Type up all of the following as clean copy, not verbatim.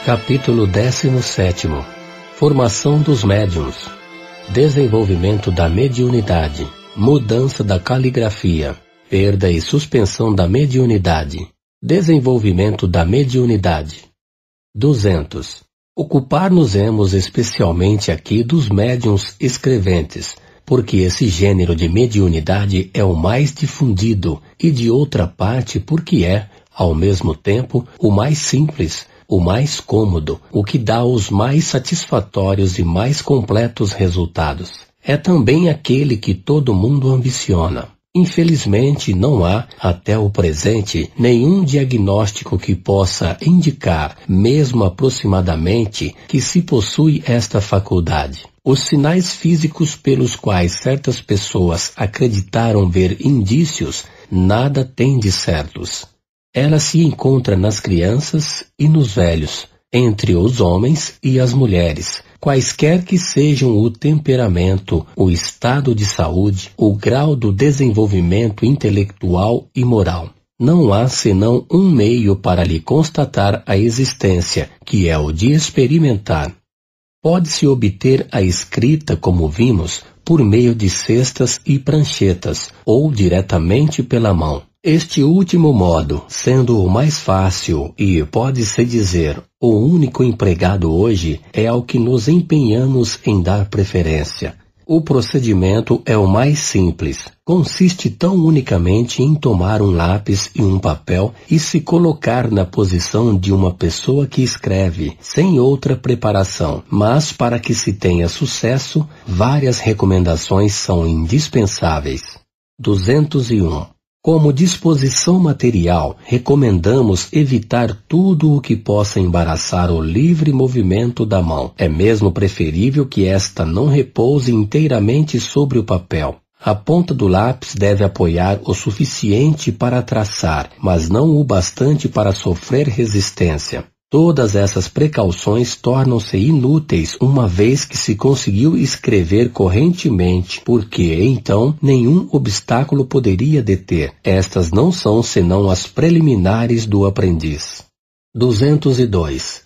Capítulo 17. Formação dos médiuns. Desenvolvimento da mediunidade. Mudança da caligrafia. Perda e suspensão da mediunidade. Desenvolvimento da mediunidade. 200. Ocupar-nos-emos especialmente aqui dos médiuns escreventes, porque esse gênero de mediunidade é o mais difundido e, de outra parte, porque é, ao mesmo tempo, o mais simples, o mais cômodo, o que dá os mais satisfatórios e mais completos resultados. É também aquele que todo mundo ambiciona. Infelizmente, não há, até o presente, nenhum diagnóstico que possa indicar, mesmo aproximadamente, que se possui esta faculdade. Os sinais físicos pelos quais certas pessoas acreditaram ver indícios, nada têm de certos. Ela se encontra nas crianças e nos velhos, entre os homens e as mulheres, quaisquer que sejam o temperamento, o estado de saúde, o grau do desenvolvimento intelectual e moral. Não há senão um meio para lhe constatar a existência, que é o de experimentar. Pode-se obter a escrita, como vimos, por meio de cestas e pranchetas, ou diretamente pela mão. Este último modo, sendo o mais fácil e, pode-se dizer, o único empregado hoje, é ao que nos empenhamos em dar preferência. O procedimento é o mais simples. Consiste tão unicamente em tomar um lápis e um papel e se colocar na posição de uma pessoa que escreve, sem outra preparação. Mas, para que se tenha sucesso, várias recomendações são indispensáveis. 201. Como disposição material, recomendamos evitar tudo o que possa embaraçar o livre movimento da mão. É mesmo preferível que esta não repouse inteiramente sobre o papel. A ponta do lápis deve apoiar o suficiente para traçar, mas não o bastante para sofrer resistência. Todas essas precauções tornam-se inúteis uma vez que se conseguiu escrever correntemente, porque, então, nenhum obstáculo poderia deter. Estas não são senão as preliminares do aprendiz. 202.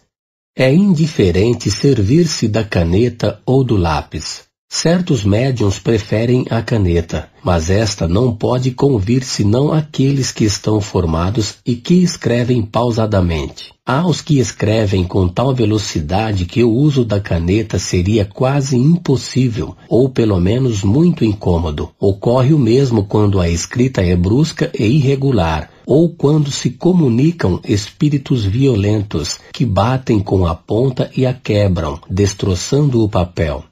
É indiferente servir-se da caneta ou do lápis. Certos médiuns preferem a caneta, mas esta não pode convir senão àqueles que estão formados e que escrevem pausadamente. Há os que escrevem com tal velocidade que o uso da caneta seria quase impossível, ou pelo menos muito incômodo. Ocorre o mesmo quando a escrita é brusca e irregular, ou quando se comunicam espíritos violentos, que batem com a ponta e a quebram, destroçando o papel.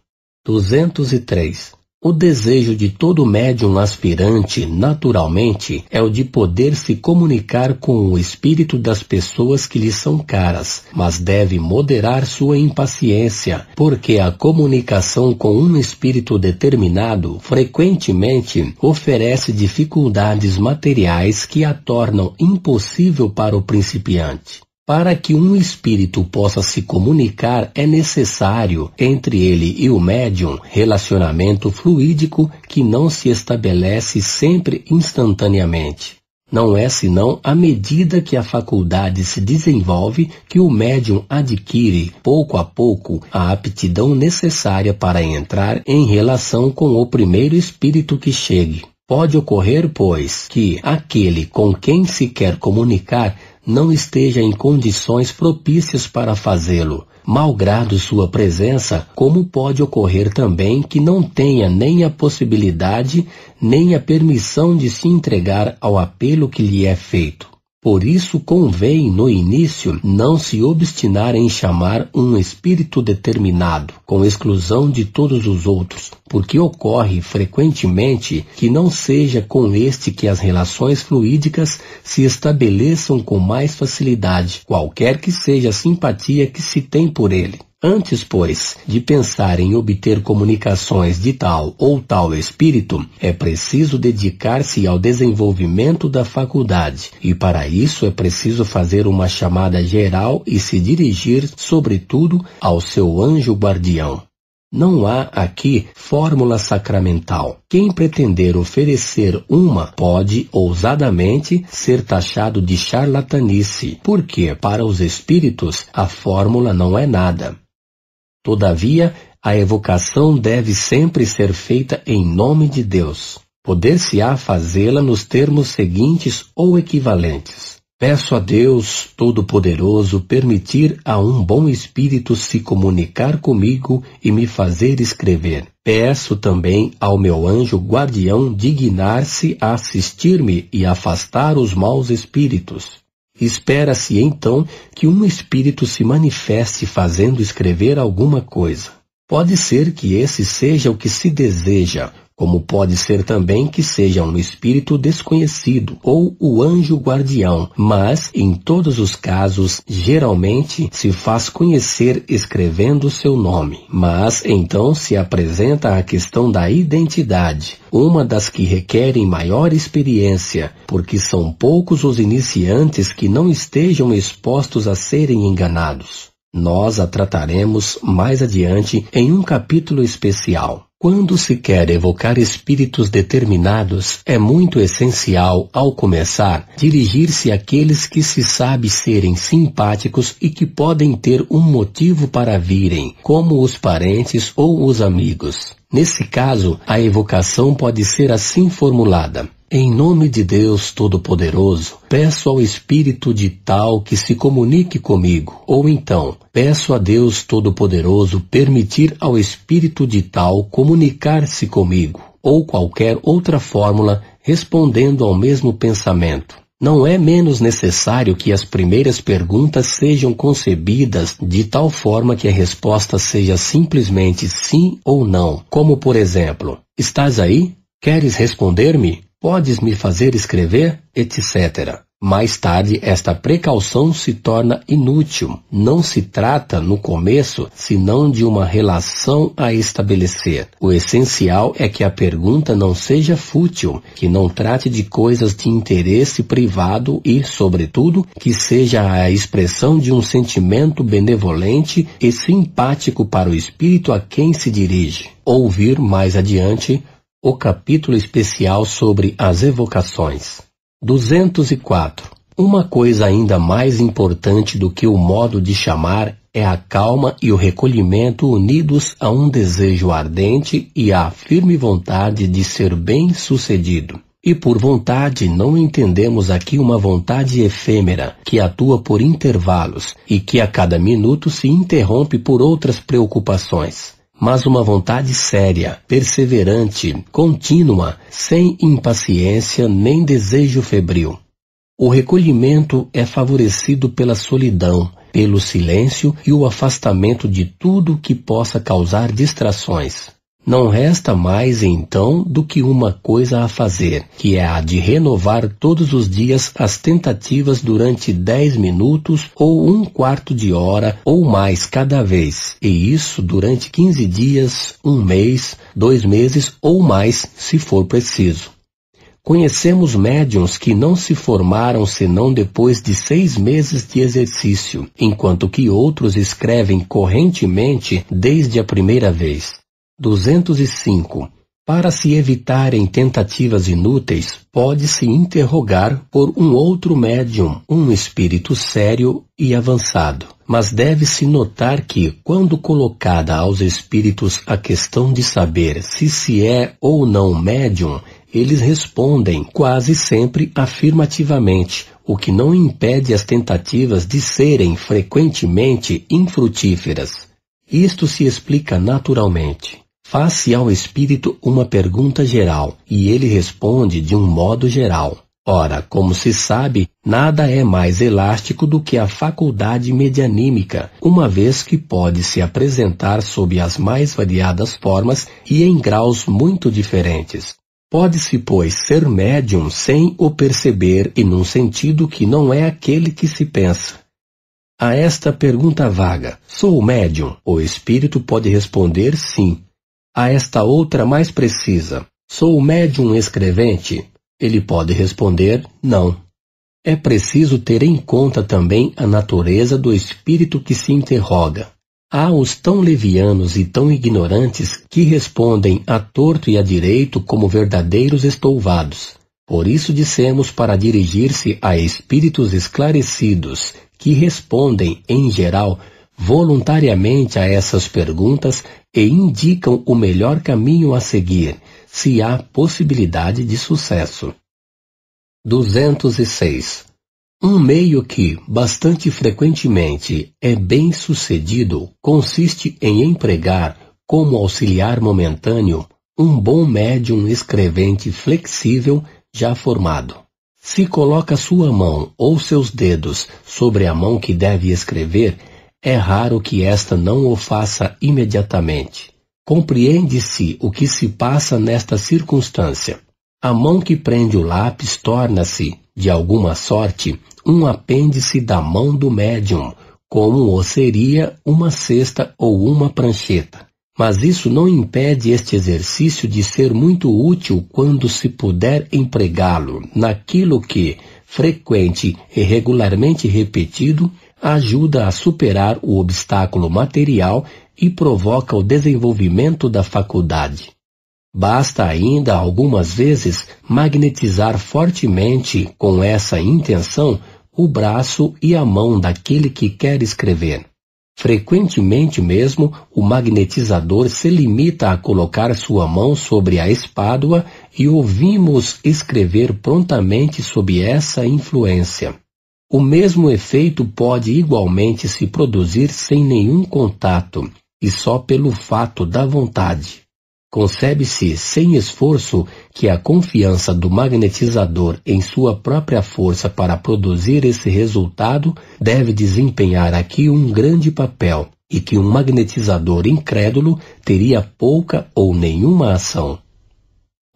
203. O desejo de todo médium aspirante, naturalmente, é o de poder se comunicar com o espírito das pessoas que lhe são caras, mas deve moderar sua impaciência, porque a comunicação com um espírito determinado, frequentemente, oferece dificuldades materiais que a tornam impossível para o principiante. Para que um espírito possa se comunicar, é necessário, entre ele e o médium, relacionamento fluídico que não se estabelece sempre instantaneamente. Não é senão à medida que a faculdade se desenvolve que o médium adquire, pouco a pouco, a aptidão necessária para entrar em relação com o primeiro espírito que chegue. Pode ocorrer, pois, que aquele com quem se quer comunicar não esteja em condições propícias para fazê-lo, malgrado sua presença, como pode ocorrer também que não tenha nem a possibilidade, nem a permissão de se entregar ao apelo que lhe é feito. Por isso convém, no início, não se obstinar em chamar um espírito determinado, com exclusão de todos os outros, porque ocorre frequentemente que não seja com este que as relações fluídicas se estabeleçam com mais facilidade, qualquer que seja a simpatia que se tem por ele. Antes, pois, de pensar em obter comunicações de tal ou tal espírito, é preciso dedicar-se ao desenvolvimento da faculdade, e para isso é preciso fazer uma chamada geral e se dirigir, sobretudo, ao seu anjo guardião. Não há aqui fórmula sacramental. Quem pretender oferecer uma pode, ousadamente, ser taxado de charlatanice, porque, para os espíritos, a fórmula não é nada. Todavia, a evocação deve sempre ser feita em nome de Deus. Poder-se-á fazê-la nos termos seguintes ou equivalentes. Peço a Deus Todo-Poderoso permitir a um bom espírito se comunicar comigo e me fazer escrever. Peço também ao meu anjo guardião dignar-se a assistir-me e afastar os maus espíritos. Espera-se então que um espírito se manifeste fazendo escrever alguma coisa. Pode ser que esse seja o que se deseja, como pode ser também que seja um espírito desconhecido ou o anjo guardião, mas, em todos os casos, geralmente se faz conhecer escrevendo seu nome. Mas, então, se apresenta a questão da identidade, uma das que requerem maior experiência, porque são poucos os iniciantes que não estejam expostos a serem enganados. Nós a trataremos mais adiante em um capítulo especial. Quando se quer evocar espíritos determinados, é muito essencial, ao começar, dirigir-se àqueles que se sabe serem simpáticos e que podem ter um motivo para virem, como os parentes ou os amigos. Nesse caso, a evocação pode ser assim formulada: em nome de Deus Todo-Poderoso, peço ao Espírito de tal que se comunique comigo. Ou então, peço a Deus Todo-Poderoso permitir ao Espírito de tal comunicar-se comigo. Ou qualquer outra fórmula respondendo ao mesmo pensamento. Não é menos necessário que as primeiras perguntas sejam concebidas de tal forma que a resposta seja simplesmente sim ou não. Como, por exemplo, estás aí? Queres responder-me? Podes me fazer escrever? Etc. Mais tarde, esta precaução se torna inútil. Não se trata, no começo, senão de uma relação a estabelecer. O essencial é que a pergunta não seja fútil, que não trate de coisas de interesse privado e, sobretudo, que seja a expressão de um sentimento benevolente e simpático para o espírito a quem se dirige. Ouvir mais adiante o capítulo especial sobre as evocações. 204. Uma coisa ainda mais importante do que o modo de chamar é a calma e o recolhimento unidos a um desejo ardente e à firme vontade de ser bem-sucedido. E por vontade não entendemos aqui uma vontade efêmera, que atua por intervalos e que a cada minuto se interrompe por outras preocupações, mas uma vontade séria, perseverante, contínua, sem impaciência nem desejo febril. O recolhimento é favorecido pela solidão, pelo silêncio e o afastamento de tudo que possa causar distrações. Não resta mais, então, do que uma coisa a fazer, que é a de renovar todos os dias as tentativas durante 10 minutos ou 1/4 de hora ou mais cada vez, e isso durante 15 dias, 1 mês, 2 meses ou mais, se for preciso. Conhecemos médiuns que não se formaram senão depois de 6 meses de exercício, enquanto que outros escrevem correntemente desde a primeira vez. 205. Para se evitarem tentativas inúteis, pode-se interrogar por um outro médium, um espírito sério e avançado. Mas deve-se notar que, quando colocada aos espíritos a questão de saber se é ou não médium, eles respondem quase sempre afirmativamente, o que não impede as tentativas de serem frequentemente infrutíferas. Isto se explica naturalmente. Faz-se ao espírito uma pergunta geral, e ele responde de um modo geral. Ora, como se sabe, nada é mais elástico do que a faculdade medianímica, uma vez que pode se apresentar sob as mais variadas formas e em graus muito diferentes. Pode-se, pois, ser médium sem o perceber e num sentido que não é aquele que se pensa. A esta pergunta vaga, sou médium? O espírito pode responder sim. A esta outra mais precisa, sou médium escrevente? Ele pode responder não. É preciso ter em conta também a natureza do espírito que se interroga. Há os tão levianos e tão ignorantes que respondem a torto e a direito como verdadeiros estouvados. Por isso dissemos para dirigir-se a espíritos esclarecidos, que respondem, em geral, voluntariamente a essas perguntas e indicam o melhor caminho a seguir, se há possibilidade de sucesso. 206. Um meio que, bastante frequentemente, é bem sucedido consiste em empregar, como auxiliar momentâneo, um bom médium escrevente flexível já formado. Se coloca sua mão ou seus dedos sobre a mão que deve escrever, é raro que esta não o faça imediatamente. Compreende-se o que se passa nesta circunstância. A mão que prende o lápis torna-se, de alguma sorte, um apêndice da mão do médium, como o seria uma cesta ou uma prancheta. Mas isso não impede este exercício de ser muito útil quando se puder empregá-lo naquilo que, frequente e regularmente repetido, ajuda a superar o obstáculo material e provoca o desenvolvimento da faculdade. Basta ainda algumas vezes magnetizar fortemente com essa intenção o braço e a mão daquele que quer escrever. Frequentemente mesmo, o magnetizador se limita a colocar sua mão sobre a espádua e ouvimos escrever prontamente sob essa influência. O mesmo efeito pode igualmente se produzir sem nenhum contato e só pelo fato da vontade. Concebe-se sem esforço que a confiança do magnetizador em sua própria força para produzir esse resultado deve desempenhar aqui um grande papel e que um magnetizador incrédulo teria pouca ou nenhuma ação.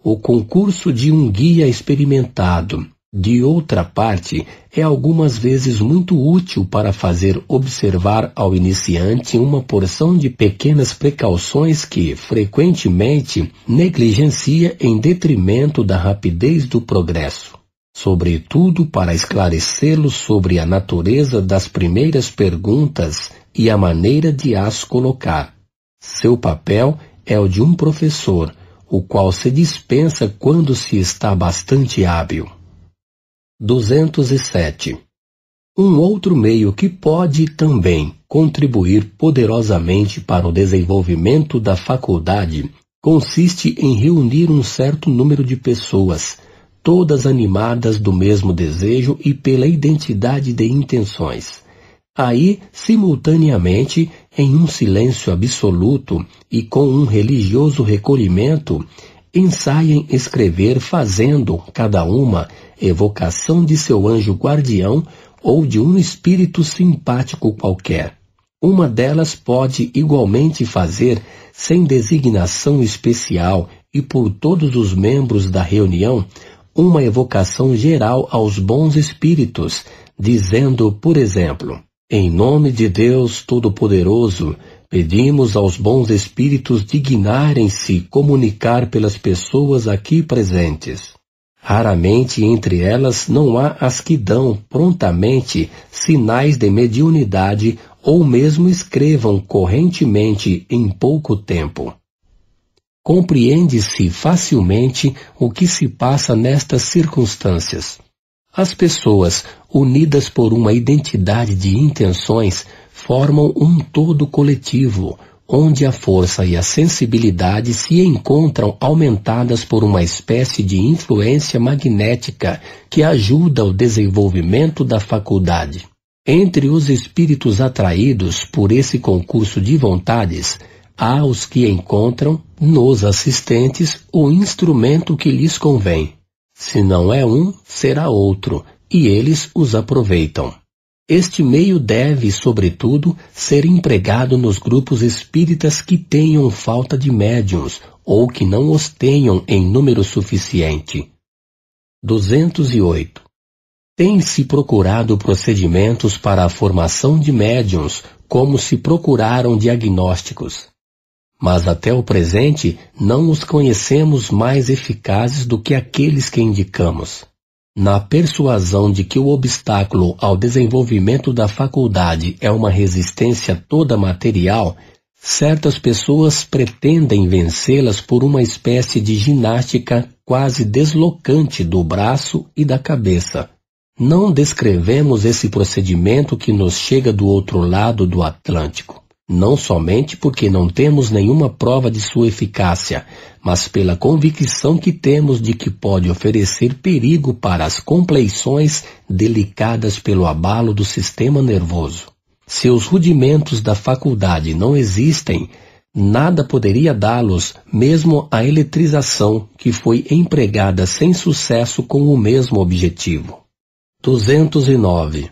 O concurso de um guia experimentado, de outra parte, é algumas vezes muito útil para fazer observar ao iniciante uma porção de pequenas precauções que, frequentemente, negligencia em detrimento da rapidez do progresso. Sobretudo para esclarecê-lo sobre a natureza das primeiras perguntas e a maneira de as colocar. Seu papel é o de um professor, o qual se dispensa quando se está bastante hábil. 207. Um outro meio que pode também contribuir poderosamente para o desenvolvimento da faculdade consiste em reunir um certo número de pessoas, todas animadas do mesmo desejo e pela identidade de intenções. Aí, simultaneamente, em um silêncio absoluto e com um religioso recolhimento, ensaiem escrever fazendo, cada uma, evocação de seu anjo guardião ou de um espírito simpático qualquer. Uma delas pode igualmente fazer, sem designação especial e por todos os membros da reunião, uma evocação geral aos bons espíritos, dizendo, por exemplo, em nome de Deus Todo-Poderoso, pedimos aos bons espíritos dignarem-se comunicar pelas pessoas aqui presentes. Raramente entre elas não há as que dão prontamente sinais de mediunidade ou mesmo escrevam correntemente em pouco tempo. Compreende-se facilmente o que se passa nestas circunstâncias. As pessoas, unidas por uma identidade de intenções, formam um todo coletivo, onde a força e a sensibilidade se encontram aumentadas por uma espécie de influência magnética que ajuda o desenvolvimento da faculdade. Entre os espíritos atraídos por esse concurso de vontades, há os que encontram, nos assistentes, o instrumento que lhes convém. Se não é um, será outro, e eles os aproveitam. Este meio deve, sobretudo, ser empregado nos grupos espíritas que tenham falta de médiuns ou que não os tenham em número suficiente. 208. Tem-se procurado procedimentos para a formação de médiuns, como se procuraram diagnósticos. Mas até o presente não os conhecemos mais eficazes do que aqueles que indicamos. Na persuasão de que o obstáculo ao desenvolvimento da faculdade é uma resistência toda material, certas pessoas pretendem vencê-las por uma espécie de ginástica quase deslocante do braço e da cabeça. Não descrevemos esse procedimento que nos chega do outro lado do Atlântico, não somente porque não temos nenhuma prova de sua eficácia, mas pela convicção que temos de que pode oferecer perigo para as compleições delicadas pelo abalo do sistema nervoso. Se os rudimentos da faculdade não existem, nada poderia dá-los, mesmo a eletrização, que foi empregada sem sucesso com o mesmo objetivo. 209.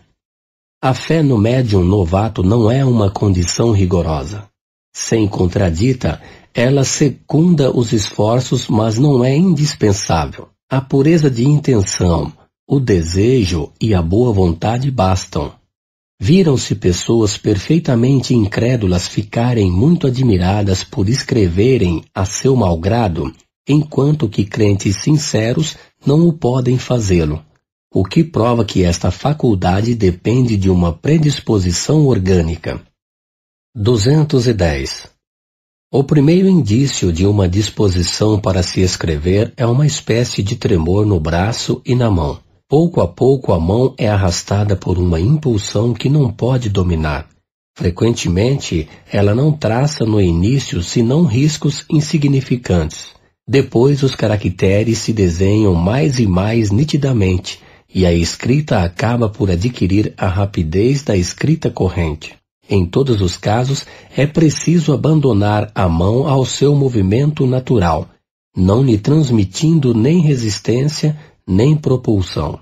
A fé no médium novato não é uma condição rigorosa. Sem contradita, ela secunda os esforços, mas não é indispensável. A pureza de intenção, o desejo e a boa vontade bastam. Viram-se pessoas perfeitamente incrédulas ficarem muito admiradas por escreverem a seu malgrado, enquanto que crentes sinceros não o podem fazê-lo, o que prova que esta faculdade depende de uma predisposição orgânica. 210. O primeiro indício de uma disposição para se escrever é uma espécie de tremor no braço e na mão. Pouco a pouco a mão é arrastada por uma impulsão que não pode dominar. Frequentemente, ela não traça no início senão riscos insignificantes. Depois os caracteres se desenham mais e mais nitidamente, e a escrita acaba por adquirir a rapidez da escrita corrente. Em todos os casos, é preciso abandonar a mão ao seu movimento natural, não lhe transmitindo nem resistência, nem propulsão.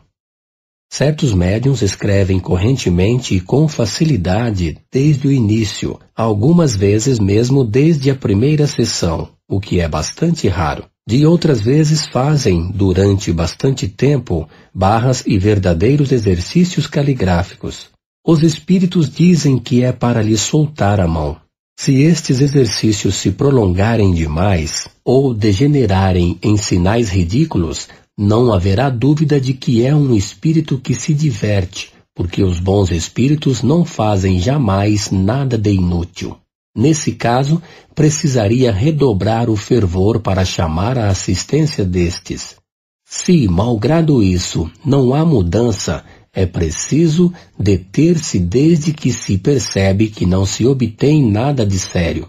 Certos médiuns escrevem correntemente e com facilidade desde o início, algumas vezes mesmo desde a primeira sessão, o que é bastante raro. De outras vezes fazem, durante bastante tempo, barras e verdadeiros exercícios caligráficos. Os espíritos dizem que é para lhe soltar a mão. Se estes exercícios se prolongarem demais, ou degenerarem em sinais ridículos, não haverá dúvida de que é um espírito que se diverte, porque os bons espíritos não fazem jamais nada de inútil. Nesse caso, precisaria redobrar o fervor para chamar a assistência destes. Se, malgrado isso, não há mudança, é preciso deter-se desde que se percebe que não se obtém nada de sério.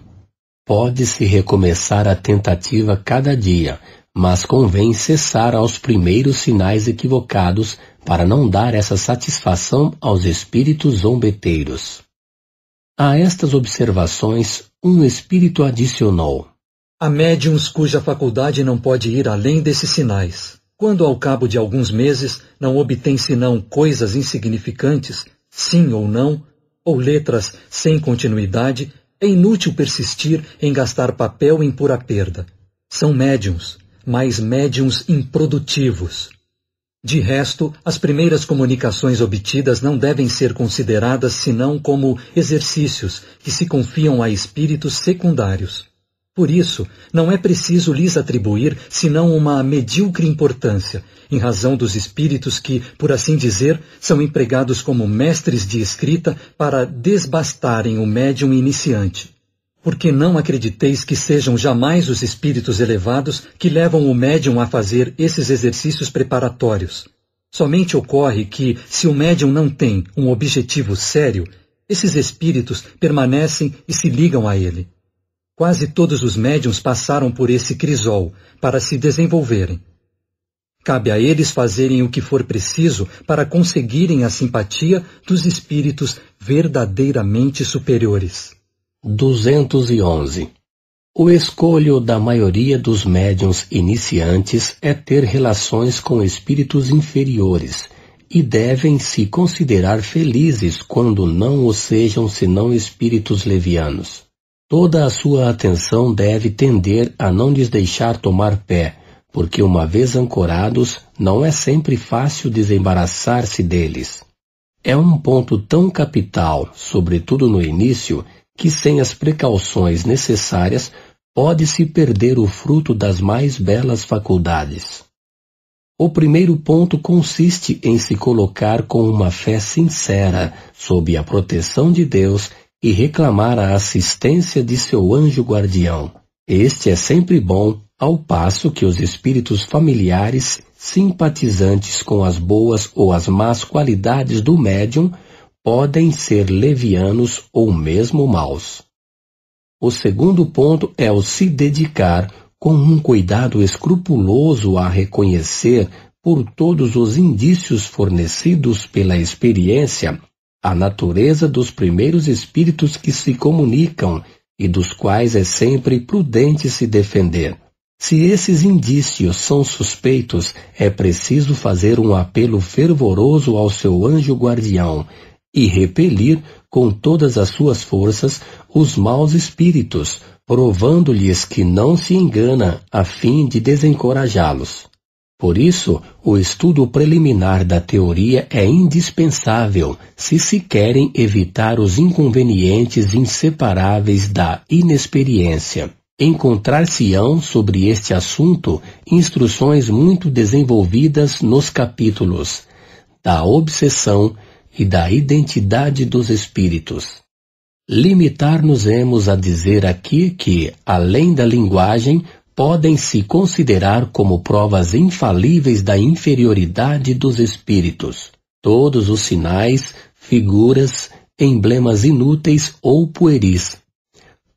Pode-se recomeçar a tentativa cada dia, mas convém cessar aos primeiros sinais equivocados para não dar essa satisfação aos espíritos zombeteiros. A estas observações, um espírito adicionou: há médiuns cuja faculdade não pode ir além desses sinais. Quando ao cabo de alguns meses não obtém senão coisas insignificantes, sim ou não, ou letras sem continuidade, é inútil persistir em gastar papel em pura perda. São médiuns, mas médiuns improdutivos. De resto, as primeiras comunicações obtidas não devem ser consideradas senão como exercícios que se confiam a espíritos secundários. Por isso, não é preciso lhes atribuir senão uma medíocre importância, em razão dos espíritos que, por assim dizer, são empregados como mestres de escrita para desbastarem o médium iniciante. Porque não acrediteis que sejam jamais os espíritos elevados que levam o médium a fazer esses exercícios preparatórios. Somente ocorre que, se o médium não tem um objetivo sério, esses espíritos permanecem e se ligam a ele. Quase todos os médiuns passaram por esse crisol para se desenvolverem. Cabe a eles fazerem o que for preciso para conseguirem a simpatia dos espíritos verdadeiramente superiores. 211. O escolho da maioria dos médiuns iniciantes é ter relações com espíritos inferiores, e devem se considerar felizes quando não o sejam senão espíritos levianos. Toda a sua atenção deve tender a não lhes deixar tomar pé, porque uma vez ancorados, não é sempre fácil desembaraçar-se deles. É um ponto tão capital, sobretudo no início, que sem as precauções necessárias pode-se perder o fruto das mais belas faculdades. O primeiro ponto consiste em se colocar com uma fé sincera, sob a proteção de Deus, e reclamar a assistência de seu anjo guardião. Este é sempre bom, ao passo que os espíritos familiares, simpatizantes com as boas ou as más qualidades do médium, podem ser levianos ou mesmo maus. O segundo ponto é o se dedicar com um cuidado escrupuloso a reconhecer, por todos os indícios fornecidos pela experiência, a natureza dos primeiros espíritos que se comunicam e dos quais é sempre prudente se defender. Se esses indícios são suspeitos, é preciso fazer um apelo fervoroso ao seu anjo guardião e repelir com todas as suas forças os maus espíritos, provando-lhes que não se engana a fim de desencorajá-los. Por isso, o estudo preliminar da teoria é indispensável se se querem evitar os inconvenientes inseparáveis da inexperiência. Encontrar-se-ão sobre este assunto instruções muito desenvolvidas nos capítulos da obsessão e da identidade dos espíritos. Limitar-nos-emos a dizer aqui que, além da linguagem, podem-se considerar como provas infalíveis da inferioridade dos espíritos todos os sinais, figuras, emblemas inúteis ou pueris.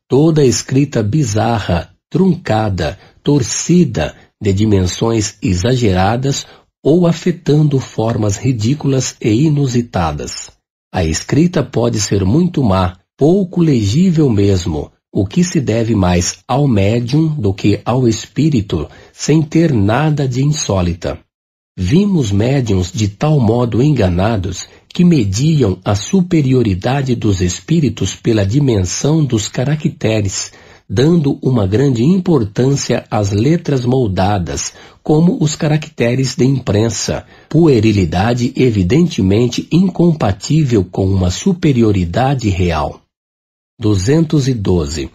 Toda escrita bizarra, truncada, torcida, de dimensões exageradas ou afetando formas ridículas e inusitadas. A escrita pode ser muito má, pouco legível mesmo, o que se deve mais ao médium do que ao espírito, sem ter nada de insólita. Vimos médiuns de tal modo enganados que mediam a superioridade dos espíritos pela dimensão dos caracteres, dando uma grande importância às letras moldadas, como os caracteres de imprensa, puerilidade evidentemente incompatível com uma superioridade real. 212.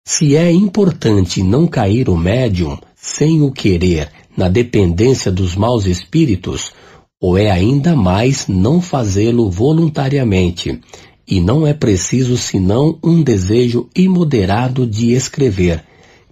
Se é importante não cair o médium, sem o querer, na dependência dos maus espíritos, ou é ainda mais não fazê-lo voluntariamente, e não é preciso senão um desejo imoderado de escrever,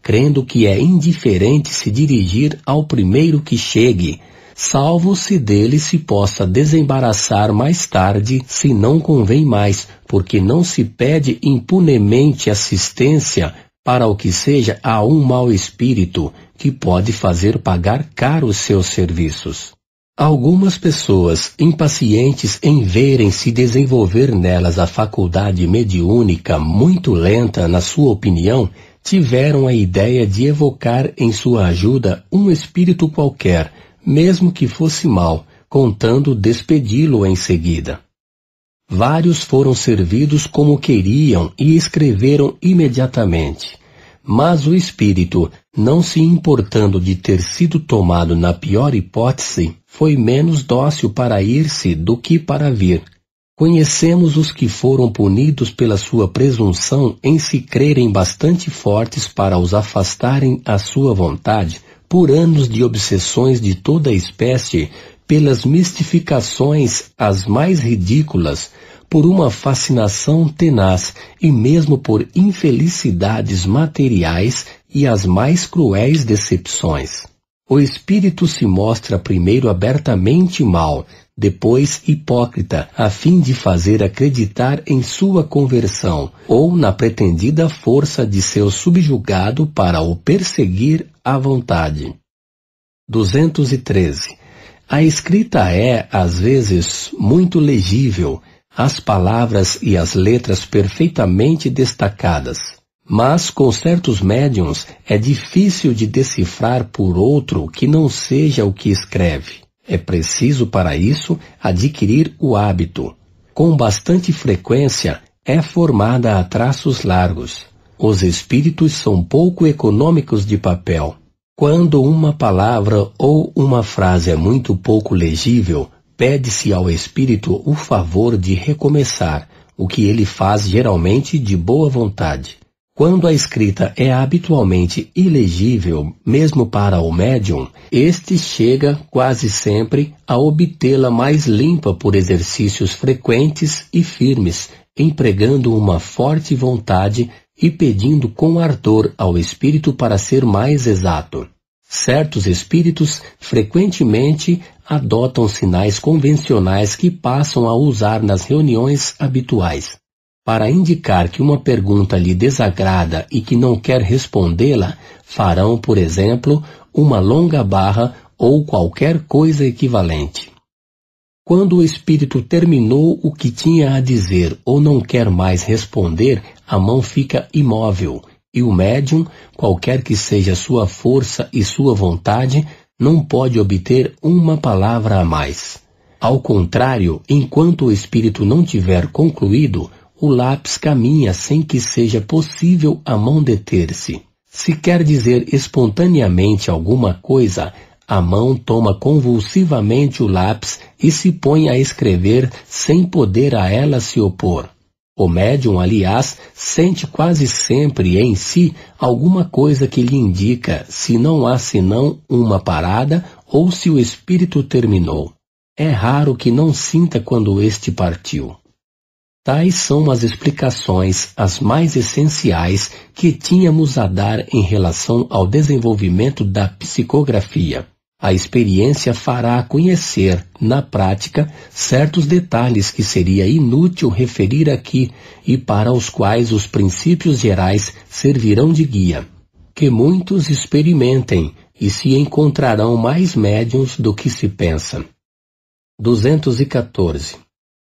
crendo que é indiferente se dirigir ao primeiro que chegue, salvo se dele se possa desembaraçar mais tarde, se não convém mais, porque não se pede impunemente assistência para o que seja a um mau espírito, que pode fazer pagar caro seus serviços. Algumas pessoas, impacientes em verem se desenvolver nelas a faculdade mediúnica muito lenta na sua opinião, tiveram a ideia de evocar em sua ajuda um espírito qualquer, mesmo que fosse mau, contando despedi-lo em seguida. Vários foram servidos como queriam e escreveram imediatamente. Mas o espírito, não se importando de ter sido tomado na pior hipótese, foi menos dócil para ir-se do que para vir. Conhecemos os que foram punidos pela sua presunção em se crerem bastante fortes para os afastarem à sua vontade, por anos de obsessões de toda espécie, pelas mistificações as mais ridículas, por uma fascinação tenaz e mesmo por infelicidades materiais e as mais cruéis decepções. O espírito se mostra primeiro abertamente mau, depois hipócrita, a fim de fazer acreditar em sua conversão, ou na pretendida força de seu subjugado para o perseguir à vontade. 213. A escrita é, às vezes, muito legível, as palavras e as letras perfeitamente destacadas. Mas, com certos médiuns, é difícil de decifrar por outro que não seja o que escreve. É preciso, para isso, adquirir o hábito. Com bastante frequência, é formada a traços largos. Os espíritos são pouco econômicos de papel. Quando uma palavra ou uma frase é muito pouco legível, pede-se ao espírito o favor de recomeçar, o que ele faz geralmente de boa vontade. Quando a escrita é habitualmente ilegível, mesmo para o médium, este chega quase sempre a obtê-la mais limpa por exercícios frequentes e firmes, empregando uma forte vontade e pedindo com ardor ao espírito para ser mais exato. Certos espíritos frequentemente adotam sinais convencionais que passam a usar nas reuniões habituais. Para indicar que uma pergunta lhe desagrada e que não quer respondê-la, farão, por exemplo, uma longa barra ou qualquer coisa equivalente. Quando o espírito terminou o que tinha a dizer ou não quer mais responder, a mão fica imóvel, e o médium, qualquer que seja sua força e sua vontade, não pode obter uma palavra a mais. Ao contrário, enquanto o espírito não tiver concluído, o lápis caminha sem que seja possível a mão deter-se. Se quer dizer espontaneamente alguma coisa, a mão toma convulsivamente o lápis e se põe a escrever sem poder a ela se opor. O médium, aliás, sente quase sempre em si alguma coisa que lhe indica se não há senão uma parada ou se o espírito terminou. É raro que não sinta quando este partiu. Tais são as explicações, as mais essenciais, que tínhamos a dar em relação ao desenvolvimento da psicografia. A experiência fará conhecer, na prática, certos detalhes que seria inútil referir aqui e para os quais os princípios gerais servirão de guia. Que muitos experimentem e se encontrarão mais médiuns do que se pensa. 214.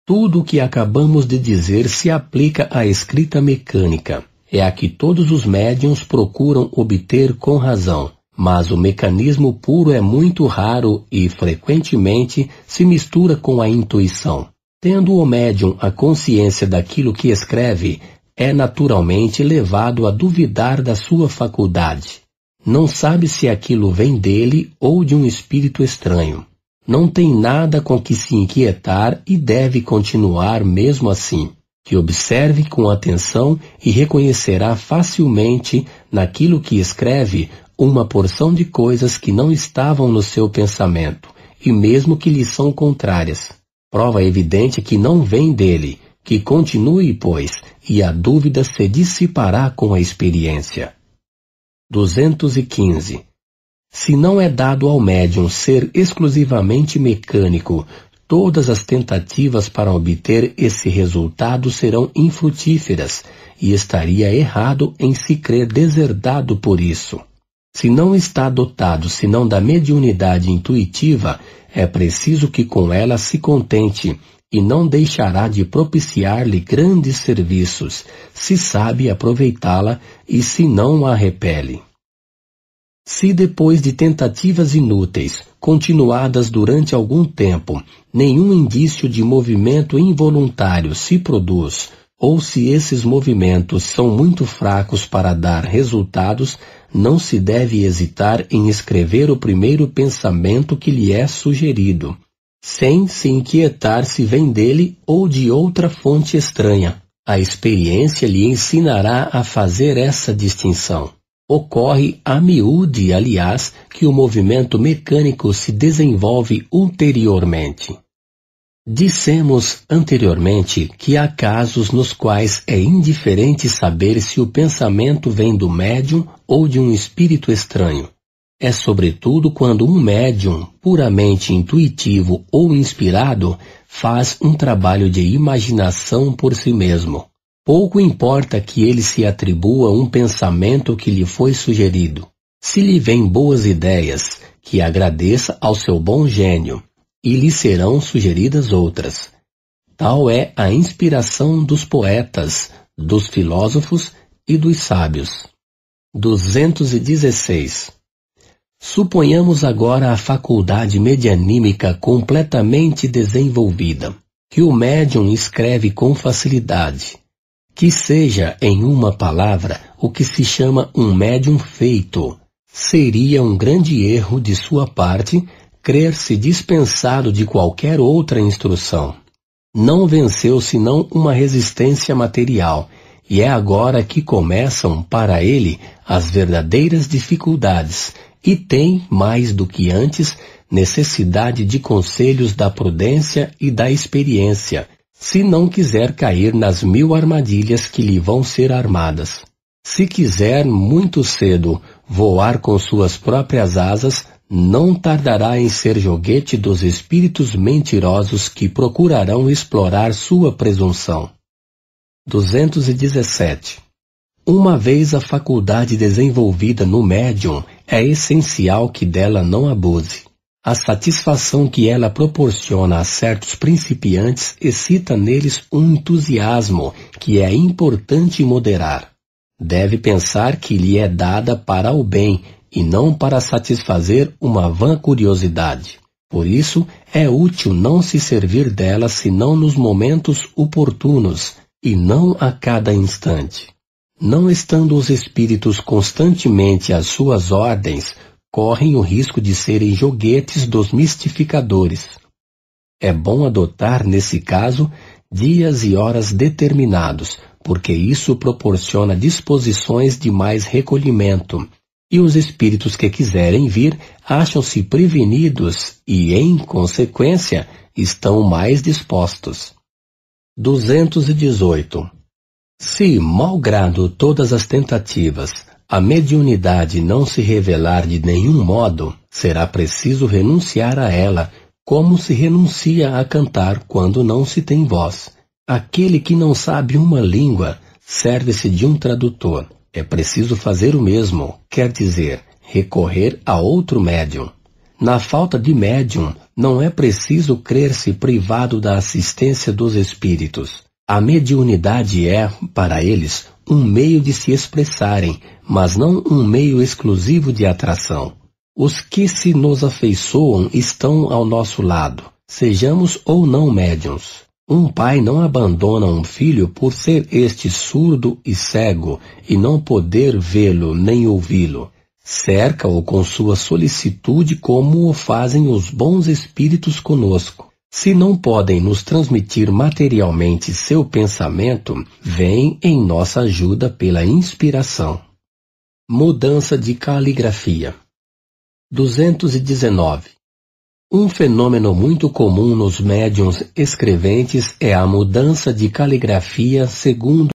Tudo o que acabamos de dizer se aplica à escrita mecânica. É a que todos os médiuns procuram obter com razão, mas o mecanismo puro é muito raro e, frequentemente, se mistura com a intuição. Tendo o médium a consciência daquilo que escreve, é naturalmente levado a duvidar da sua faculdade. Não sabe se aquilo vem dele ou de um espírito estranho. Não tem nada com que se inquietar e deve continuar mesmo assim. Que observe com atenção e reconhecerá facilmente naquilo que escreve uma porção de coisas que não estavam no seu pensamento, e mesmo que lhe são contrárias. Prova evidente que não vem dele, que continue, pois, e a dúvida se dissipará com a experiência. 215. Se não é dado ao médium ser exclusivamente mecânico, todas as tentativas para obter esse resultado serão infrutíferas, e estaria errado em se crer deserdado por isso. Se não está dotado senão da mediunidade intuitiva, é preciso que com ela se contente, e não deixará de propiciar-lhe grandes serviços, se sabe aproveitá-la e se não a repele. Se depois de tentativas inúteis, continuadas durante algum tempo, nenhum indício de movimento involuntário se produz, ou se esses movimentos são muito fracos para dar resultados, não se deve hesitar em escrever o primeiro pensamento que lhe é sugerido, sem se inquietar se vem dele ou de outra fonte estranha. A experiência lhe ensinará a fazer essa distinção. Ocorre a miúde, aliás, que o movimento mecânico se desenvolve ulteriormente. Dissemos anteriormente que há casos nos quais é indiferente saber se o pensamento vem do médium ou de um espírito estranho. É sobretudo quando um médium, puramente intuitivo ou inspirado, faz um trabalho de imaginação por si mesmo. Pouco importa que ele se atribua um pensamento que lhe foi sugerido. Se lhe vêm boas ideias, que agradeça ao seu bom gênio, e lhe serão sugeridas outras. Tal é a inspiração dos poetas, dos filósofos e dos sábios. 216. Suponhamos agora a faculdade medianímica completamente desenvolvida, que o médium escreve com facilidade. Que seja, em uma palavra, o que se chama um médium feito. Seria um grande erro de sua parte crer-se dispensado de qualquer outra instrução. Não venceu senão uma resistência material, e é agora que começam para ele as verdadeiras dificuldades, e tem, mais do que antes, necessidade de conselhos da prudência e da experiência, se não quiser cair nas 1000 armadilhas que lhe vão ser armadas. Se quiser muito cedo voar com suas próprias asas, não tardará em ser joguete dos espíritos mentirosos que procurarão explorar sua presunção. 217. Uma vez a faculdade desenvolvida no médium, é essencial que dela não abuse. A satisfação que ela proporciona a certos principiantes excita neles um entusiasmo que é importante moderar. Deve pensar que lhe é dada para o bem e não para satisfazer uma vã curiosidade. Por isso, é útil não se servir dela senão nos momentos oportunos, e não a cada instante. Não estando os espíritos constantemente às suas ordens, correm o risco de serem joguetes dos mistificadores. É bom adotar, nesse caso, dias e horas determinados, porque isso proporciona disposições de mais recolhimento, e os espíritos que quiserem vir acham-se prevenidos e, em consequência, estão mais dispostos. 218. Se, malgrado todas as tentativas, a mediunidade não se revelar de nenhum modo, será preciso renunciar a ela, como se renuncia a cantar quando não se tem voz. Aquele que não sabe uma língua, serve-se de um tradutor. É preciso fazer o mesmo, quer dizer, recorrer a outro médium. Na falta de médium, não é preciso crer-se privado da assistência dos espíritos. A mediunidade é, para eles, um meio de se expressarem, mas não um meio exclusivo de atração. Os que se nos afeiçoam estão ao nosso lado, sejamos ou não médiuns. Um pai não abandona um filho por ser este surdo e cego, e não poder vê-lo nem ouvi-lo. Cerca-o com sua solicitude como o fazem os bons espíritos conosco. Se não podem nos transmitir materialmente seu pensamento, vêm em nossa ajuda pela inspiração. Mudança de caligrafia. 219. Um fenômeno muito comum nos médiuns escreventes é a mudança de caligrafia segundo